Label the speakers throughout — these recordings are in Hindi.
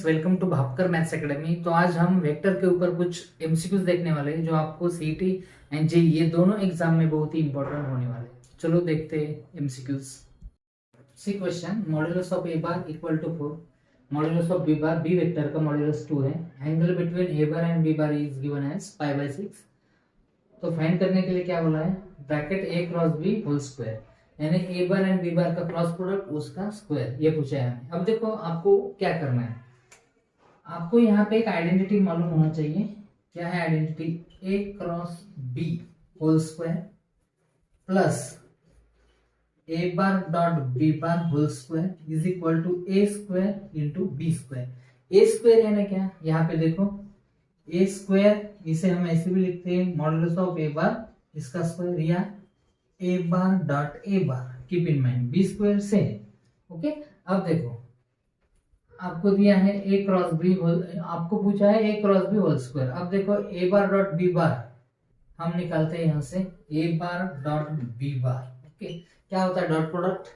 Speaker 1: Friends, welcome to Bhapkar maths academy. तो आज हम वेक्टर के ऊपर कुछ एमसीक्यूज देखने वाले हैं जो आपको सीईटी एंड जेईई ये दोनों एग्जाम में बहुत ही इंपॉर्टेंट होने वाले हैं। चलो देखते हैं MCQs. See question, modulus of A bar equal to 4, modulus of B bar, B vector का मॉड्यूलस 2 है, angle between A bar and B bar is given as π/6। तो फाइंड करने के लिए क्या बोला है, bracket A cross B whole square, यानी ए बार एंड बी बार का क्रॉस प्रोडक्ट उसका स्क्वायर, ये पूछा है हमें। अब देखो आपको क्या करना है, आपको यहाँ पे एक आइडेंटिटी मालूम होना चाहिए। क्या है identity, a cross B whole square plus a bar dot B bar whole square is equal to a square into b square. A square यानी क्या, यहाँ पे देखो ए स्क्वायर, इसे हम ऐसे भी लिखते हैं मॉडुलस ऑफ ए बार इसका स्क्वायर, या ए bar dot A bar, keep in mind B square से। ओके, अब देखो आपको दिया है ए क्रॉस बी होल, आपको पूछा है ए क्रॉस बी होल स्क्वायर। अब देखो ए बार डॉट बी बार हम निकालते हैं यहाँ से, A bar dot B bar. Okay, क्या होता है dot product,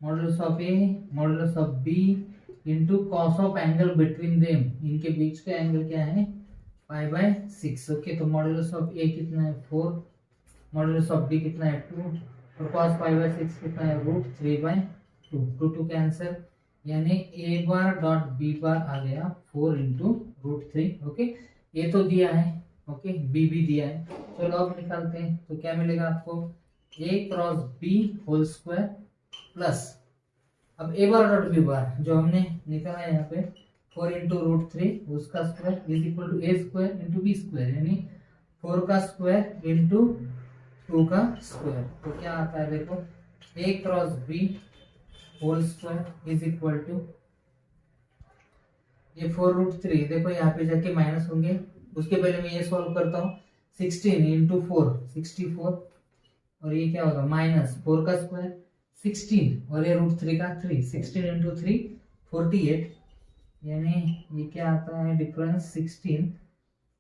Speaker 1: modulus of A modulus of B into cos of angle between them, इनके बीच का एंगल क्या है π/6। ओके, तो मॉडुलस ऑफ ए कितना है 4, मॉडुलस ऑफ बी कितना है 2, और cos π/6 कितना है √3/2, 2 कैंसिल, यानी A bar dot B bar आ गया 4 इंटू √3। ओके, ये तो दिया है, ओके बी भी दिया है। चलो अब निकालते हैं, तो क्या मिलेगा आपको, A cross B whole square plus, अब A bar dot B bar जो हमने निकाला है यहाँ पे 4 इंटू √3 उसका square is equal to a square into b square, यानी 4 का स्क्वायर इंटू 2 का स्क्वायर। तो क्या आता है देखो, A cross B whole square is equal to, ये 4√3 देखो यहाँ पे जाके माइनस होंगे, उसके पहले मैं ये सॉल्व करता हूँ, 16 इंटू 4 64, और ये क्या होगा माइनस 4 का स्क्वायर 16, और ये √3 का 3, 16 इंटू 3 48, यानी ये क्या आता है डिफरेंस 16।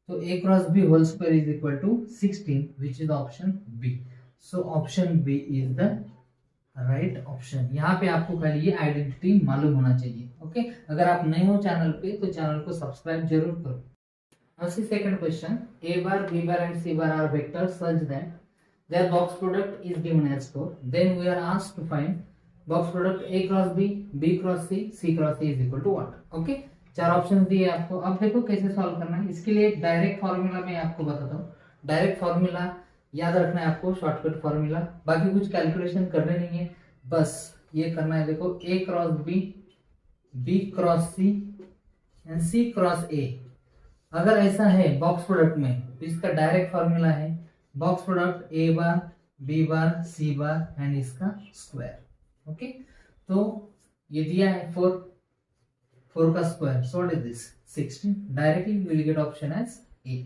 Speaker 1: तो a cross b whole square is equal to 16, which is option b. So option b is the right option. यहाँ पे आपको खाली ये आइडेंटिटी मालूम होना चाहिए। ओके, अगर आप नए हो चैनल पे तो चैनल को सब्सक्राइब जरूर करो। Now see second question, a bar, b bar and c bar are vectors such that their box product is given as 4. Then we are asked to find box product a cross b, b cross c cross a is equal to what? Okay, चार ऑप्शन दिए आपको। अब देखो कैसे सॉल्व करना है, इसके लिए डायरेक्ट फॉर्मूला मैं आपको बताता हूँ। डायरेक्ट फॉर्मूला याद रखना है आपको, शॉर्टकट फॉर्मूला, बाकी कुछ कैलकुलेशन करने नहीं है, बस ये करना है। देखो A cross B, B cross C and C cross A, अगर ऐसा है बॉक्स प्रोडक्ट में तो इसका डायरेक्ट फॉर्मूला है box product A bar B bar C bar and इसका स्क्वायर। ओके, तो ये दिया है 4 का square, so what is this 16, directly we will get option as A.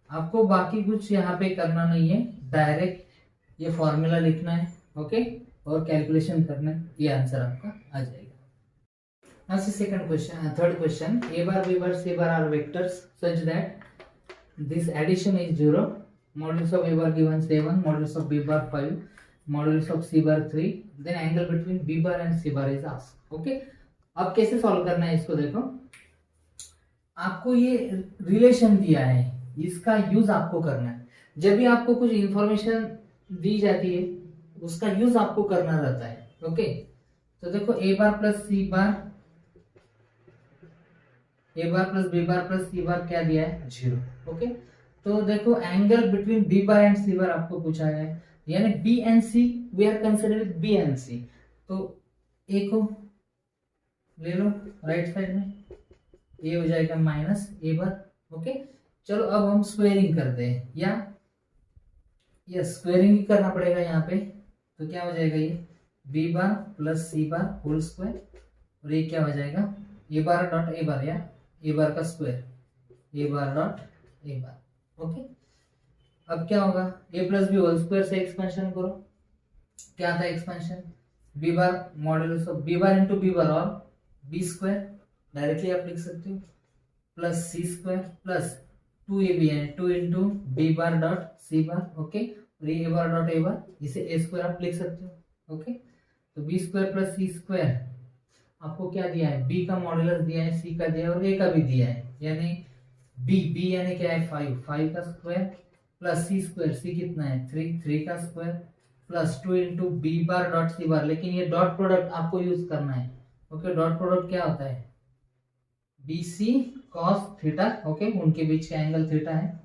Speaker 1: आपको बाकी कुछ यहाँ पे करना नहीं है, डायरेक्ट ये फॉर्मूला लिखना है, ओके, और कैलकुलेशन करना है, ये आंसर आपका आ जाएगा। Now see second question, third question, a bar, b bar, c bar are vectors such that this addition is 0. Modulus of a bar given 7, modulus of b bar 5, modulus of c bar 3. Then angle between b bar and c bar is asked. Okay, अब कैसे सॉल्व करना है इसको, देखो आपको ये रिलेशन दिया है, इसका यूज आपको करना है। जब भी आपको कुछ इंफॉर्मेशन दी जाती है उसका यूज आपको करना रहता है। ओके, तो देखो a bar plus c bar, A bar plus B bar plus C bar क्या दिया है 0। ओके, तो देखो angle between B bar and C bar आपको पूछा है, यानी B and C we are considering B and C, तो ए को ले लो राइट साइड में, ये हो जाएगा माइनस ए बार। ओके, चलो अब हम स्क्वेयरिंग करते हैं, या यस स्क्वेयरिंग ही करना पड़ेगा यहाँ पे, तो क्या हो जाएगा ये बी बार प्लस सी बार होल स्क्वायर, और ये क्या हो जाएगा ए बार डॉट ए बार, या ए बार का square a bar dot A bar. Okay, अब क्या होगा a plus b whole square से एक्सपेंशन करो, क्या था expansion, b bar modulus of B bar into B bar और बी स्क्वायर, डायरेक्टली आप लिख सकते हो, प्लस सी स्क्वायर प्लस 2ab है 2 इंटू बी बार डॉट सी बार। ओके, और ये ए बार डॉट ए बार, इसे ए स्क्वायर आप लिख सकते हो। ओके, तो बी स्क्वायर प्लस सी स्क्वायर, आपको क्या दिया है, बी का मॉड्यूलस दिया है, सी का दिया है और ए का भी दिया है, यानी बी यानी क्या है 5 का स्क्वायर प्लस सी स्क्वायर, सी कितना है 3 का square plus 2 into B bar dot सी बार, लेकिन ये डॉट प्रोडक्ट आपको यूज करना है। ओके, डॉट प्रोडक्ट क्या होता है, b c cos theta, okay, उनके बीच का एंगल थीटा है,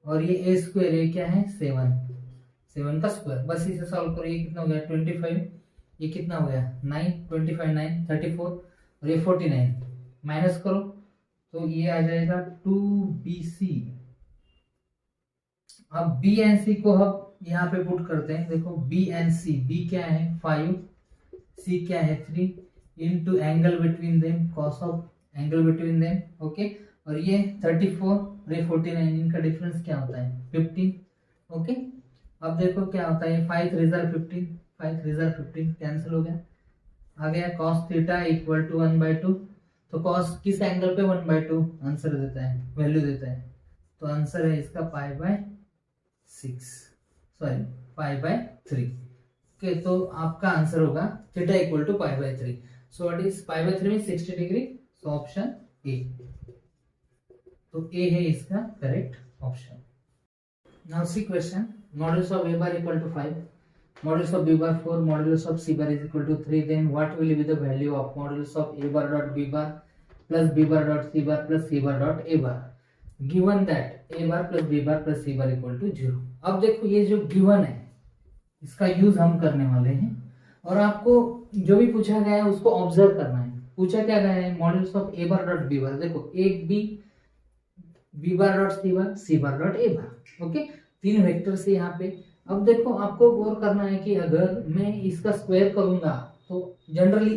Speaker 1: और ये ए स्क्वायर, ये क्या है 7 का स्क्वायर, बस इसे सॉल्व करो। ये कितना हो गया 25, ये कितना हो गया 9, 25 9 34 और ये 49, माइनस करो तो ये आ जाएगा 2BC। अब बी एंड सी को हम यहाँ पे पुट करते हैं, देखो बी एंड सी, बी क्या है 5, सी क्या है 3 into angle between them, cos of angle between them, okay, और ये 34 और ये 49, इनका डिफरेंस क्या होता है 15, ओके। अब देखो क्या होता है 5 रिजल्ट 15, 5 रिजल्ट 15 कैंसिल हो गया, आ गया cos थीटा इक्वल टू 1/2, तो cos किस एंगल पे 1/2 आंसर देता है, वैल्यू देता है, तो आंसर है इसका π/6, सॉरी π/3। ओके, तो आपका आंसर होगा theta equal to π/3। So what is π/3 में 60 डिग्री, सो ऑप्शन ए, तो ए है इसका correct option. Now see question, modulus of a bar equal to 5, modulus of b bar 4, modulus of c bar is equal to 3, then what will be the value of modulus of a bar dot b bar plus b bar dot c bar plus c bar dot a bar given that a bar plus b bar plus c bar equal to 0। अब देखो ये जो गिवन है इसका यूज हम करने वाले हैं, और आपको जो भी पूछा गया है उसको ऑब्जर्व करना है। पूछा क्या गया है, modulus of a bar dot b bar, देखो एक b bar dot c bar dot a bar, okay, 3 vector से यहाँ पे। अब देखो आपको गौर करना है कि अगर मैं इसका स्क्वायर करूंगा तो generally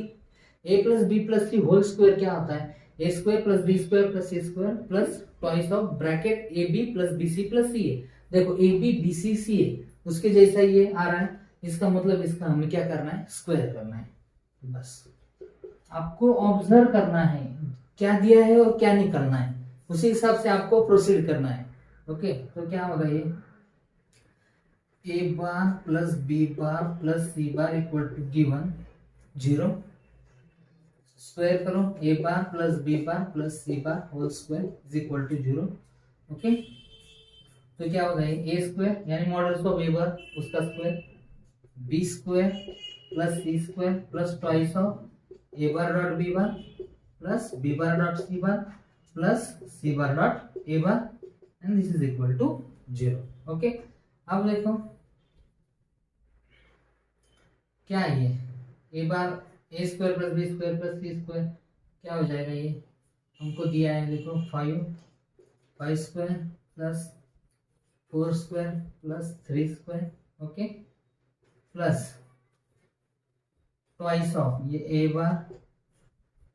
Speaker 1: a plus B plus C whole square क्या होता है, A square plus B square plus C square plus twice of bracket A B plus B C plus C A. देखो ए बी बी सी सी ए उसके जैसा ये आ रहा है, इसका मतलब इसका हमें क्या करना है, स्क्वायर करना है। बस आपको ऑब्जर्व करना है क्या दिया है और क्या निकलना है, उसी हिसाब से आपको प्रोसीड करना है। ओके, तो क्या होगा ये a bar plus b bar plus c bar equal to given 0, square करो a bar plus b bar plus c bar whole square is equal to 0, okay. तो क्या होगा ये a स्क्वायर यानी मॉडुलस ऑफ a बार उसका square, b square plus c square plus twice of a bar dot b bar plus b bar dot c bar plus c bar dot a bar and this is equal to 0, okay. अब देखो क्या है ये a bar A square plus B square plus C square क्या हो जाएगा, ये हमको दिया है देखो 5 square plus 4 square plus 3 square, okay, plus twice of ये A bar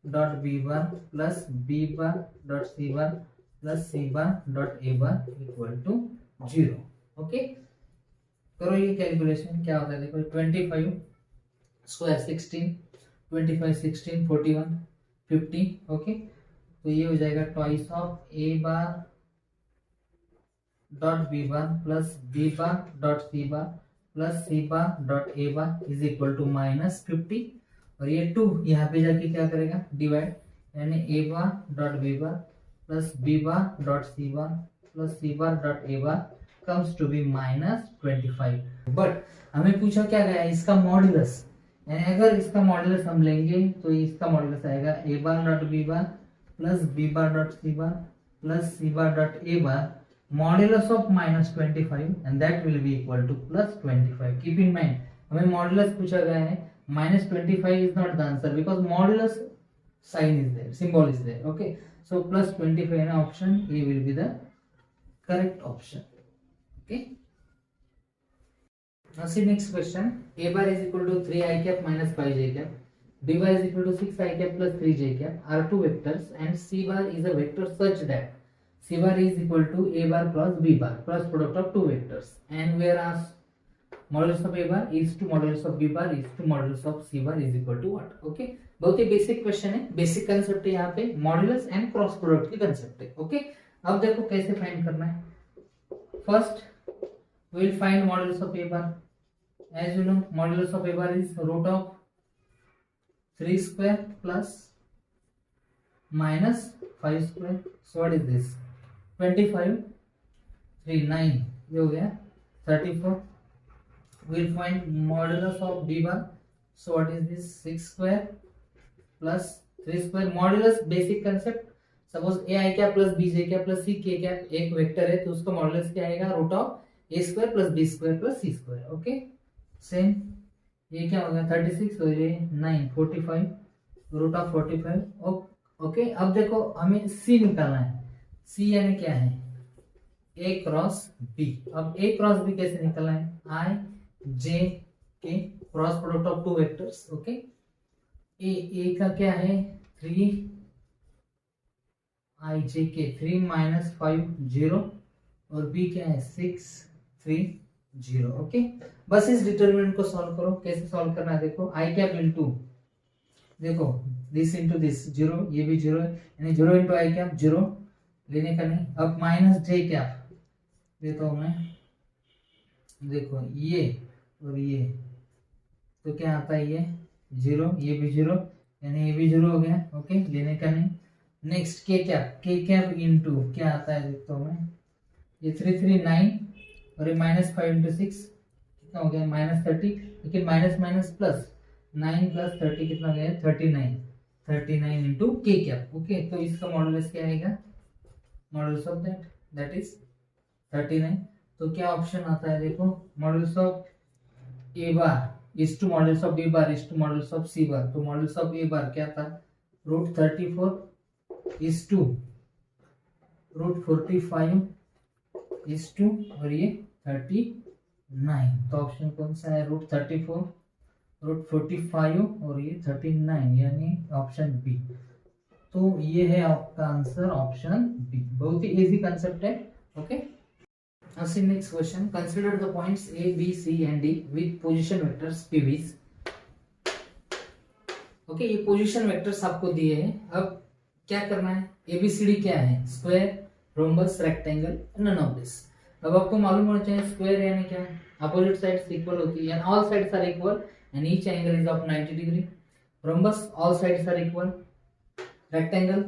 Speaker 1: dot B bar plus B bar dot C bar plus C bar dot A bar equal to 0, okay. करो ये कैलकुलेशन क्या होता है, देखो 25 स्क्वायर 16, 25 16 41 50, ओके। तो ये हो जाएगा twice of A bar dot B bar plus B bar dot C bar plus C bar dot A bar is equal to -50, और ये 2 यहाँ पे जाके क्या करेगा डिवाइड, यानी A bar dot B bar plus B bar dot C bar plus C bar dot A bar comes to be -25। But हमें पूछा क्या गया है, इसका मॉड्यूलस, यानी अगर इसका मॉड्यूलस हम लेंगे तो इसका मॉड्यूलस आएगा A bar dot B bar plus B bar dot C bar plus C bar dot A bar modulus of -25 and that will be equal to +25। Keep in mind हमें मॉड्यूलस पूछा गया है, -25 is not the answer because modulus sign is there, symbol is there, okay. So +25 ना option A will be the correct option, okay. Now see next question, a bar is equal to 3i cap minus 5j cap, b bar is equal to 6i cap plus 3j cap are two vectors and c bar is a vector such that c bar is equal to a bar plus b bar cross product of two vectors, and whereas modulus of a bar is to modulus of b bar is to modulus of c bar is equal to what, okay। बहुत ही बेसिक क्वेश्चन है, बेसिक कंसेप्ट है यहाँ पे, मॉड्यूलस एंड क्रॉस प्रोडक्ट की कंसेप्ट है, ओके। अब देखो कैसे फाइंड करना है, first we will find modulus of a bar. As you know, modulus of a bar is root of 3 square plus minus 5 square. So what is this? 25, 3, 9. ये हो गया 34. We'll find modulus of b bar. So what is this? 6 square plus 3 square. Modulus basic concept. Suppose A I क्या प्लस बी जे क्या प्लस सी के क्या एक वेक्टर है तो उसका मॉडुलस क्या आएगा? Root of a square plus B square plus C square. Okay same ये क्या होगा? 36 और ये 9 45 रूट ऑफ 45. ओके अब देखो हमें सी निकालना है. सी यानी क्या है? ए क्रॉस बी. अब ए क्रॉस बी कैसे निकालना है? I J K cross product of two vectors. Okay A का क्या है? 3 आई जे के 3 माइनस 5 0 और बी क्या है? 6 3 0. ओके बस इस डिटर्मिनेंट को सॉल्व करो. कैसे सॉल्व करना है देखो. आई कैप इंटू देखो दिस इंटू दिस 0 ये भी 0 है यानी 0 इंटू आई कैप 0 लेने का नहीं. अब माइनस जे कैप देता हूं मैं. देखो ये और ये तो क्या आता है? ये 0 ये भी 0 यानी ये भी 0 हो गया. ओके लेने का नहीं. नेक्स्ट के कैप इंटू क्या आता है देखता हूँ मैं. ये 3 3 9 और ये माइनस 5 इंटू 6 कितना हो गया? माइनस 30. लेकिन माइनस माइनस प्लस 9 प्लस 30 कितना हो गया? 39 इंटू के कैप. ओके तो इसका मॉडुलस क्या आएगा? Modulus of that is 39. तो क्या ऑप्शन आता है देखो. Modulus of A bar is to modulus of B bar is to modulus of C bar. तो मॉडुलस ऑफ ए बार क्या था? Root 34 is to root 45 is to और ये 39. तो ऑप्शन कौन सा है? रूट 34 रूट 45 और ये 39 यानी ऑप्शन बी. तो ये है आपका आंसर ऑप्शन बी. बहुत ही इजी कंसेप्ट है. Okay now see next question. Consider the points a b c and d with position vectors pvs. Okay ये पोजीशन वेक्टर्स आपको दिए हैं. अब क्या करना है? एबीसीडी क्या है? Square rhombus rectangle none of this. अब आपको मालूम होना चाहिए स्क्वायर यानी क्या है? अपोजिट साइड्स इक्वल होती है. All sides are equal and each angle is of 90 degree. Rhombus all sides are equal. Rectangle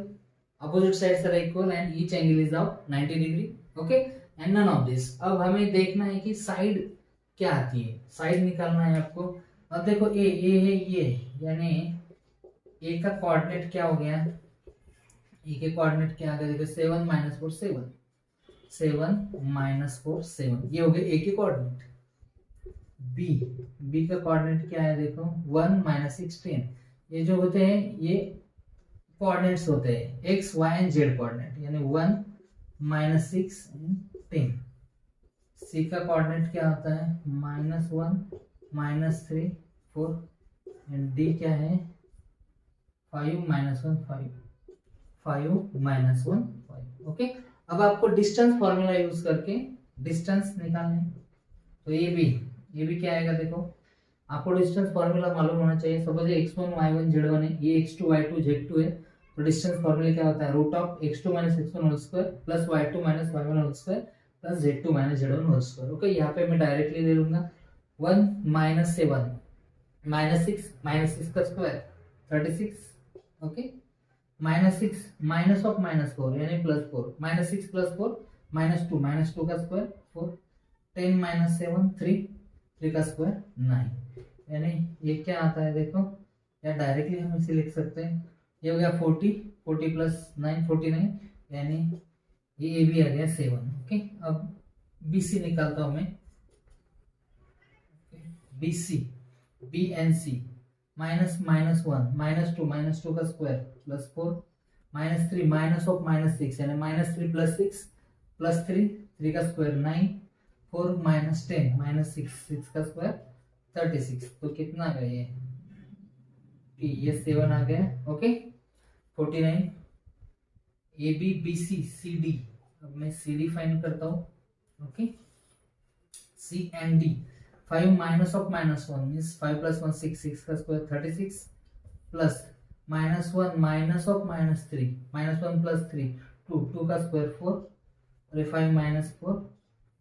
Speaker 1: opposite sides are equal and each angle is of 90 degree. Okay and none of this. अब हमें देखना है कि साइड क्या आती है. साइड निकालना है आपको. अब देखो ए है ये यानी ए का कोऑर्डिनेट क्या हो गया? ए के कोऑर्डिनेट क्या आ गया? देखो 7 माइनस 4 7 7 माइनस 4 7 ये हो गए ए के कोऑर्डिनेट. बी का कोऑर्डिनेट क्या है? देखो 1 माइनस 6 10. ये जो होते हैं ये कोऑर्डिनेट्स होते हैं x y and z coordinate यानी 1 माइनस 6 10. सी का कोऑर्डिनेट क्या होता है? माइनस 1 माइनस 3 4 एंड डी क्या है? 5 माइनस 1 5 5 माइनस 1 5. ओके अब आपको डिस्टेंस फॉर्मूला यूज करके डिस्टेंस निकालने. तो ये भी क्या आएगा? देखो आपको डिस्टेंस फॉर्मूला मालूम होना चाहिए. सपोज x1 y1 z1 है. ये x2 y2 z2 है. तो डिस्टेंस फॉर्मूला क्या होता है? Root of x2 minus x1 whole square plus y2 minus y1 whole square plus z2 minus z1 whole square. Okay यहाँ पे मैं डायरेक्टली ले लूंगा. 1 माइनस 7 माइनस 6 का square 36. Okay minus 6 minus of minus 4 यानी प्लस 4 माइनस 6 प्लस 4 माइनस 2 का स्क्वायर 4 10 माइनस 7 3 का स्क्वायर 9 यानी ये क्या आता है? देखो या डायरेक्टली हम इसे लिख सकते हैं. ये हो गया 40 प्लस 9 49 यानी ये भी आ गया 7. ओके अब बीसी निकालता हूं मैं. BC B and C minus 1 minus 2 का square plus 4 minus 3 minus of minus 6 यानी माइनस 3 प्लस 3 का स्क्वायर 9 4 माइनस 10 माइनस 6 का स्क्वायर 36. तो कितना आ गया ये 7 आ गया. Okay 49 A B B C C D. अब मैं सी डी फाइंड करता हूँ. Okay C and D 5 minus of minus 1 means 5 plus 1 6 का square 36 plus minus 1 minus of minus 3 minus 1 plus 3 2 का स्क्वायर 4 और 5 माइनस 4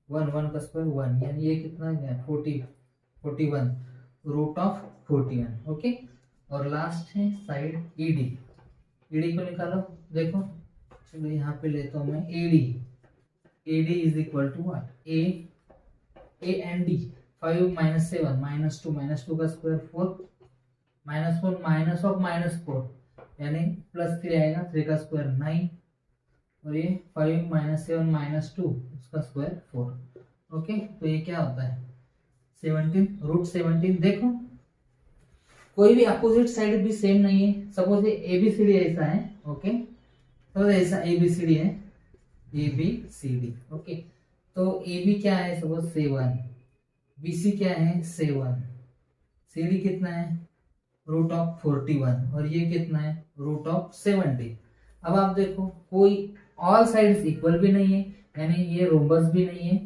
Speaker 1: 1 का स्क्वायर 1 यानी ये कितना गया 41 रूट ऑफ 41. ओके और लास्ट है साइड ईडी। ईडी को निकालो, देखो चलो यहाँ पे लेता हूँ मैं ED. ED is equal to what, A and D. 5 minus 7 minus 2 का स्क्वायर 4 -4 माइनस ऑफ -4 यानी +3 आएगा, 3 का स्क्वायर 9 और ये 5 माइनस 7 माइनस 2 उसका स्क्वायर 4। ओके, तो ये क्या होता है 17 √17। देखो कोई भी अपोजिट साइड भी सेम नहीं है। सपोज ये ABCD ऐसा है, ओके, तो ऐसा ABCD है, ABCD। ओके, तो AB क्या है सपोज 7, BC क्या है 7, CD कितना है √41 और ये कितना है √70। अब आप देखो कोई ऑल साइड्स इक्वल भी नहीं है, यानी ये रोम्बस भी नहीं है,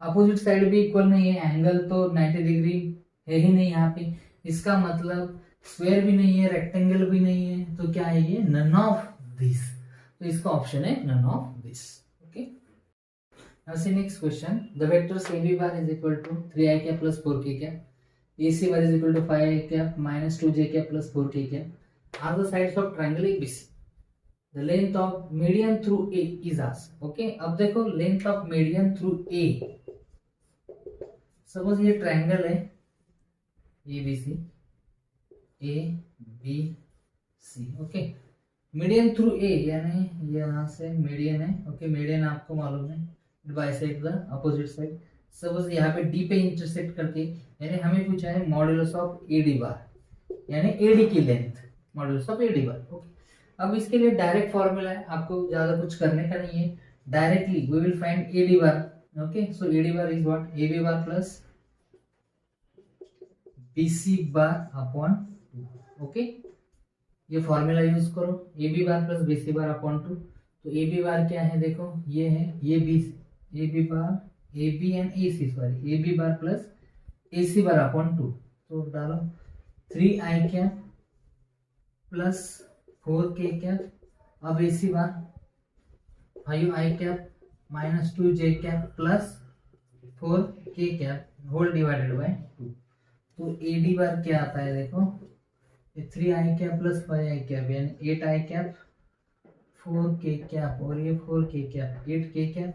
Speaker 1: अपोजिट साइड भी इक्वल नहीं है, एंगल तो 90 डिग्री है ही नहीं यहाँ पे, इसका मतलब स्क्वायर भी नहीं है, रेक्टेंगल भी नहीं है, तो क्या है ये नन ऑफ दिस। तो इसका ऑप्शन है none of this. Okay, now see next question. The vectors AB bar is equal to 3i क्या प्लस 4k क्या, AC bar is equal to 5i क्या माइनस 2j क्या प्लस 4k क्या are the sides of triangle ABC। The length of median through A is asked। Okay, अब देखो length of median through A। Suppose ये ट्रायंगल है ABC, ABC। Okay, median through A यानी यहाँ से मीडियन है। ओके, मीडियन आपको मालूम है, bisect the opposite side. Suppose यहाँ पे D पे इंटरसेक्ट करके, यानी हमें पूछा है मॉड्यूलस ऑफ AD बार यानी AD की length, modulus of AD bar. Okay, अब इसके लिए डायरेक्ट फॉर्मूला है, आपको ज्यादा कुछ करने का नहीं है, directly we will find AD bar. Okay, so AD bar is what AB bar plus BC bar upon 2। Okay, ये फॉर्मूला यूज करो, AB bar plus BC bar upon 2। तो AB बार क्या है देखो, ये है ये AB bar AB and AC, sorry AB bar plus AC bar upon 2। तो डालो 3i क्या प्लस 4k क्या, अब AC bar 5i cap minus 2j cap plus 4k cap whole divided by 2। तो AD बार क्या आता है देखो, 3i cap plus 5i cap यानी 8i कैप 4k कैप और ये 4k cap 8k cap.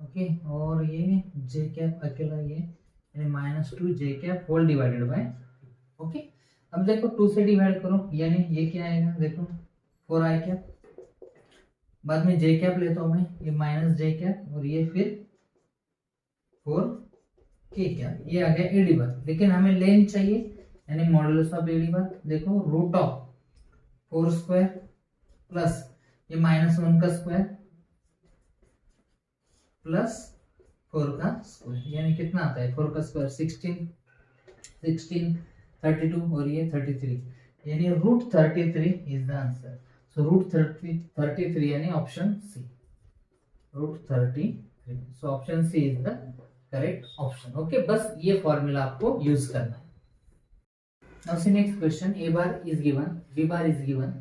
Speaker 1: Okay, और ये j कैप अकेला ये यानी minus 2j cap whole divided by. Okay, अब देखो 2 से डिवाइड करो यानी ये क्या आएगा देखो 4i कैप, बाद में j कैप लेता हूं मैं, ये माइनस j कैप और ये फिर 4k कैप, ये आ गया AD बार। लेकिन हमें लेंथ चाहिए यानी मॉडुलस ऑफ AD बार। देखो रूट ऑफ 4 स्क्वायर प्लस ये -1 का स्क्वायर प्लस 4 का स्क्वायर यानी कितना आता है 4 का स्क्वायर 16 32 और ये 33 यानी √33 इज द आंसर। सो √33 यानी option C √33। So option C is the correct option. Okay, बस ये फॉर्मूला आपको यूज करना है। Now see next question. A bar is given, B bar is given,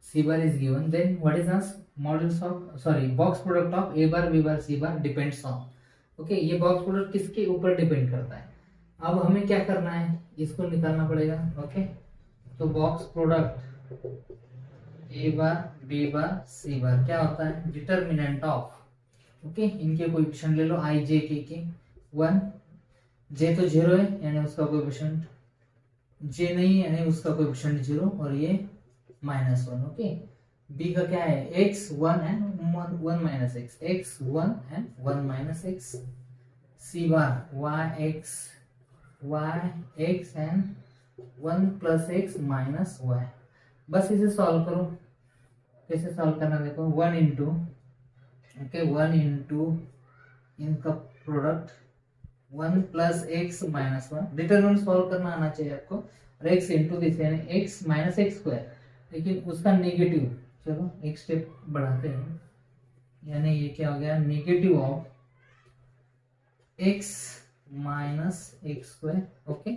Speaker 1: C bar is given, then what is the modulus of box product of A bar, B bar, C bar depends on। Okay, ये बॉक्स प्रोडक्ट किसके ऊपर डिपेंड करता है। अब हमें क्या करना है, इसको निकालना पड़ेगा। ओके, तो box product A bar B bar C बार क्या होता है डिटर्मिनेंट ऑफ। ओके, इनके कोएफिशिएंट ले लो I J K 1, J तो 0 है यानी उसका कोएफिशिएंट J नहीं यानी उसका कोएफिशिएंट 0 और ये -1। ओके, B का क्या है x 1 and 1 minus x 1 and 1 minus x। C bar y x and 1 plus x minus y। बस इसे सॉल्व करो। कैसे सॉल्व करना देखो 1 इंटू इनका product 1 plus x minus 1। Determinant solve करना आना चाहिए आपको, और x इंटू दिस यानी x माइनस x स्क्वायर, लेकिन उसका नेगेटिव। चलो एक स्टेप बढ़ाते हैं, यानी ये क्या हो गया negative of x minus X square. Okay,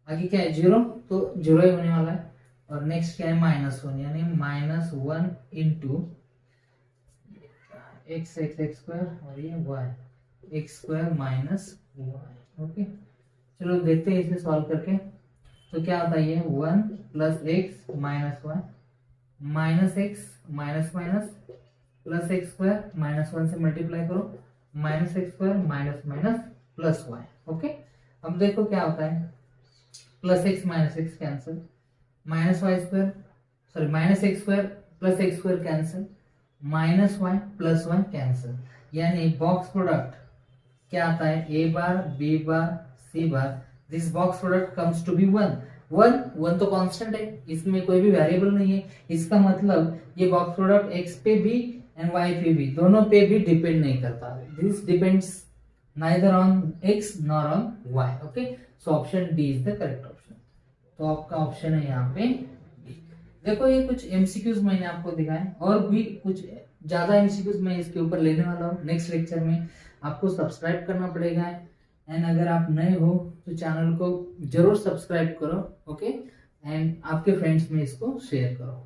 Speaker 1: आगे क्या है 0 तो 0 ही होने वाला है, और नेक्स्ट क्या है -1 यानी -1 इंटू एक्स स्क्वायर और ये y x square minus y। Okay, चलो देखते हैं इसे सॉल्व करके। तो क्या होता है ये 1 plus X minus Y minus X minus minus plus X square minus 1 से मल्टीप्लाई करो minus X square minus minus plus Y. Okay, अब देखो क्या होता है, plus X minus X cancel, minus Y square sorry minus X square plus X square cancel, minus Y plus one cancel, यानी बॉक्स प्रोडक्ट क्या आता है, A bar B bar C bar, this box product comes to b one. One तो कांस्टेंट है, इसमें कोई भी वेरिएबल नहीं है, इसका मतलब ये बॉक्स प्रोडक्ट एक्स पे भी एंड वाई पे भी, दोनों पे भी डिपेंड नहीं करता। This depends neither on x nor on y. Okay, so option D is the correct option. तो आपका ऑप्शन है यहाँ पे डी। देखो ये कुछ एमसीक्यूज मैंने आपको दिखाए, और भी कुछ ज्यादा एमसीक्यूज मैं इसके ऊपर लेने वाला हूँ नेक्स्ट लेक्चर में। आपको सब्सक्राइब करना पड़ेगा, एंड अगर आप नए हो तो चैनल को जरूर सब्सक्राइब करो। ओके, एंड आपके फ्रेंड्स में इसको शेयर करो।